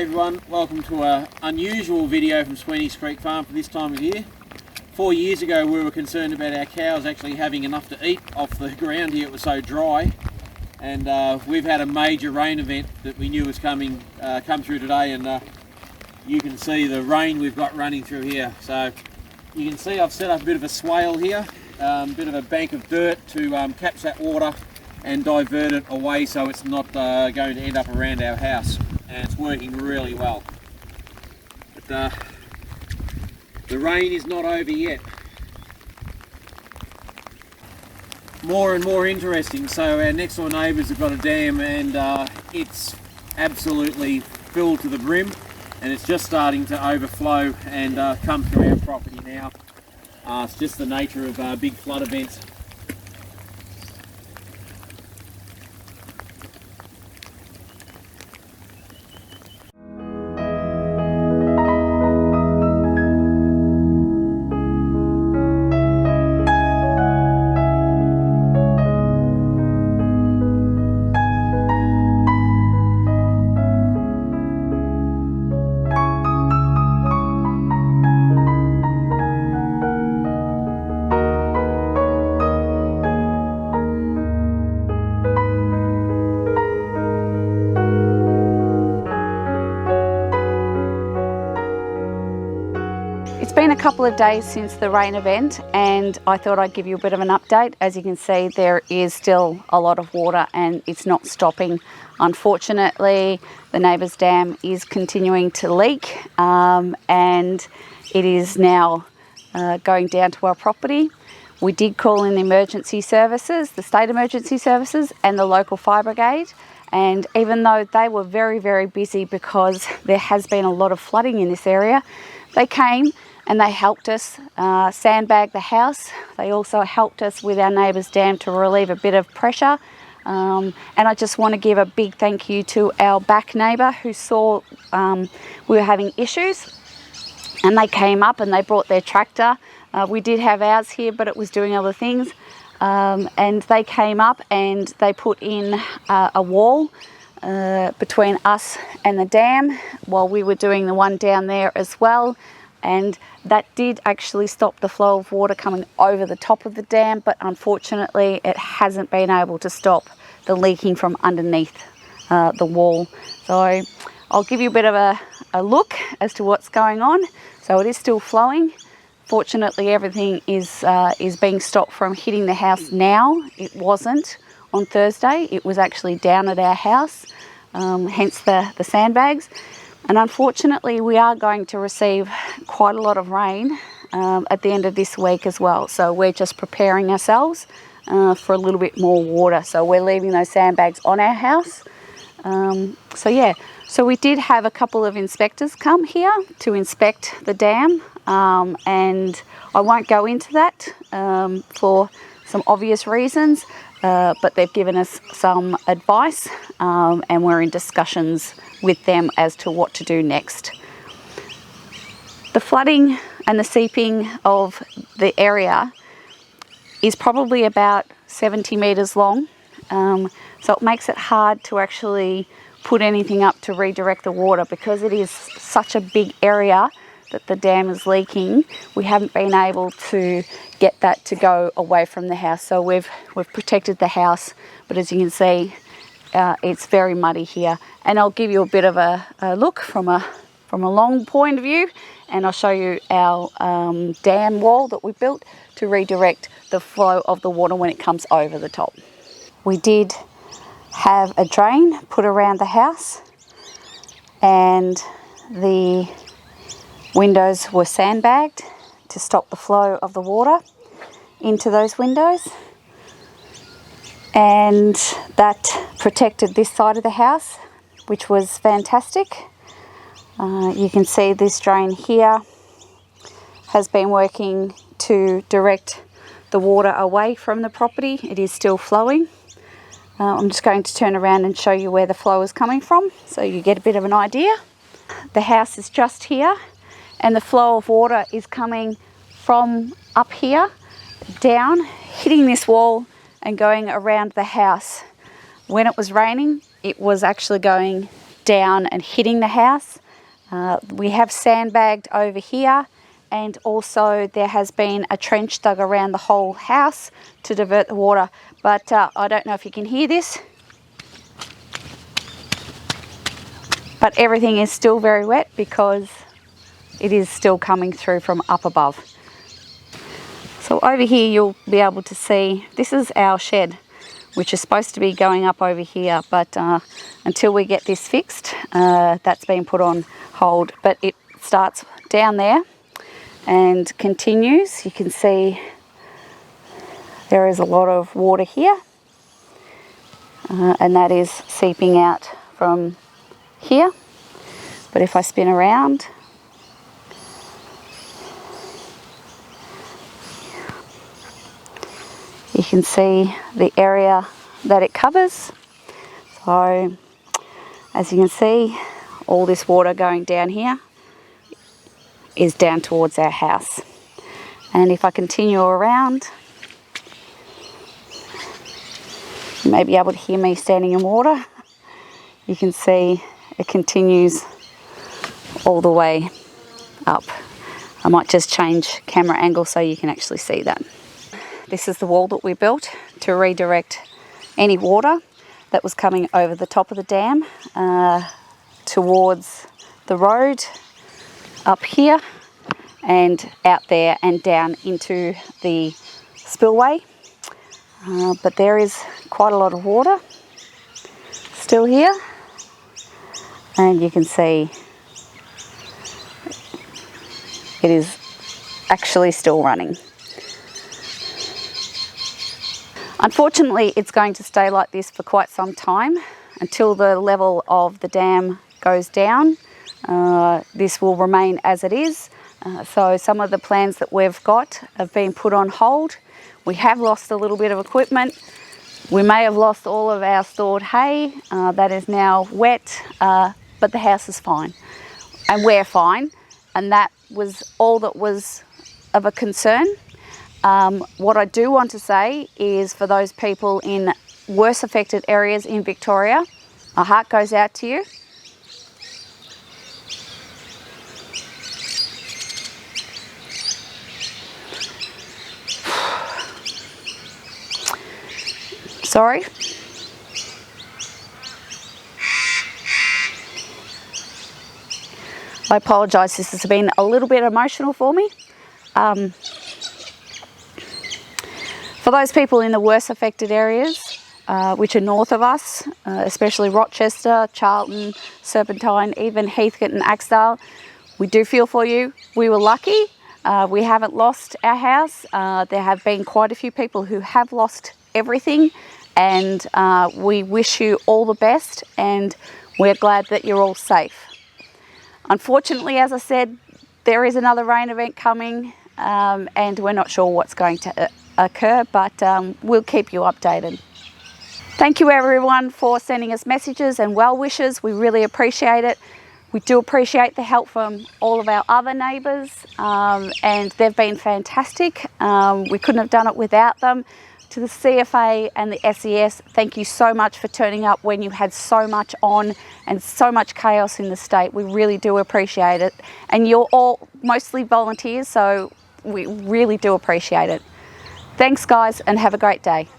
everyone, welcome to an unusual video from Sweeney's Creek Farm for this time of year. 4 years ago we were concerned about our cows actually having enough to eat off the ground here. It was so dry, and we've had a major rain event that we knew was come through today, and you can see the rain we've got running through here. So you can see I've set up a bit of a swale here, a bit of a bank of dirt to catch that water and divert it away so it's not going to end up around our house, and it's working really well. But the rain is not over yet. More and more interesting. So our next door neighbours have got a dam, and it's absolutely filled to the brim, and it's just starting to overflow and come through our property now. It's just the nature of big flood events. It's been a couple of days since the rain event, and I thought I'd give you a bit of an update. As you can see, there is still a lot of water and it's not stopping. Unfortunately, the neighbour's dam is continuing to leak, and it is now going down to our property. We did call in the emergency services, the state emergency services and the local fire brigade, and even though they were very, very busy because there has been a lot of flooding in this area, they came and they helped us sandbag the house. They also helped us with our neighbour's dam to relieve a bit of pressure. And I just want to give a big thank you to our back neighbour who saw we were having issues, and they came up and they brought their tractor. We did have ours here, but it was doing other things. And they came up and they put in a wall between us and the dam while we were doing the one down there as well, and that did actually stop the flow of water coming over the top of the dam, but unfortunately it hasn't been able to stop the leaking from underneath the wall. So I'll give you a bit of a look as to what's going on. So it is still flowing. Fortunately, everything is being stopped from hitting the house now. It wasn't on Thursday. It was actually down at our house, hence the sandbags. And unfortunately, we are going to receive quite a lot of rain at the end of this week as well. So we're just preparing ourselves for a little bit more water. So we're leaving those sandbags on our house. So we did have a couple of inspectors come here to inspect the dam, and I won't go into that for some obvious reasons, but they've given us some advice, and we're in discussions with them as to what to do next. The flooding and the seeping of the area is probably about 70 metres long, so it makes it hard to actually put anything up to redirect the water because it is such a big area that the dam is leaking. We haven't been able to get that to go away from the house, so we've protected the house, but as you can see, it's very muddy here. And I'll give you a bit of a look from a long point of view, and I'll show you our dam wall that we built to redirect the flow of the water when it comes over the top. We did have a drain put around the house, and the windows were sandbagged to stop the flow of the water into those windows, and that protected this side of the house, which was fantastic. You can see this drain here has been working to direct the water away from the property. It is still flowing. I'm just going to turn around and show you where the flow is coming from so you get a bit of an idea. The house is just here, and the flow of water is coming from up here down, hitting this wall and going around the house. When it was raining, it was actually going down and hitting the house. We have sandbagged over here, and also there has been a trench dug around the whole house to divert the water. But I don't know if you can hear this, but everything is still very wet because it is still coming through from up above. So over here you'll be able to see, this is our shed, which is supposed to be going up over here, but until we get this fixed, that's been put on hold. But it starts down there and continues. You can see there is a lot of water here, and that is seeping out from here. But if I spin around, you can see the area that it covers. So as you can see, all this water going down here is down towards our house. And if I continue around, you may be able to hear me standing in water. You can see it continues all the way up. I might just change camera angle so you can actually see that. This is the wall that we built to redirect any water that was coming over the top of the dam towards the road up here and out there and down into the spillway. But there is quite a lot of water still here, and you can see it is actually still running. Unfortunately, it's going to stay like this for quite some time until the level of the dam goes down. This will remain as it is. So some of the plans that we've got have been put on hold. We have lost a little bit of equipment. We may have lost all of our stored hay that is now wet, but the house is fine and we're fine, and that was all that was of a concern. What I do want to say is, for those people in worse affected areas in Victoria, our heart goes out to you. Sorry. I apologise, this has been a little bit emotional for me. For those people in the worst affected areas, which are north of us, especially Rochester, Charlton, Serpentine, even Heathcote and Axedale, we do feel for you. We were lucky. We haven't lost our house. There have been quite a few people who have lost everything, and we wish you all the best, and we're glad that you're all safe. Unfortunately, as I said, there is another rain event coming, and we're not sure what's going to occur, but we'll keep you updated. Thank you everyone for sending us messages and well wishes. We really appreciate it. We do appreciate the help from all of our other neighbours, and they've been fantastic. We couldn't have done it without them. To the CFA and the SES, thank you so much for turning up when you had so much on and so much chaos in the state. We really do appreciate it. And you're all mostly volunteers, so we really do appreciate it. Thanks guys, and have a great day.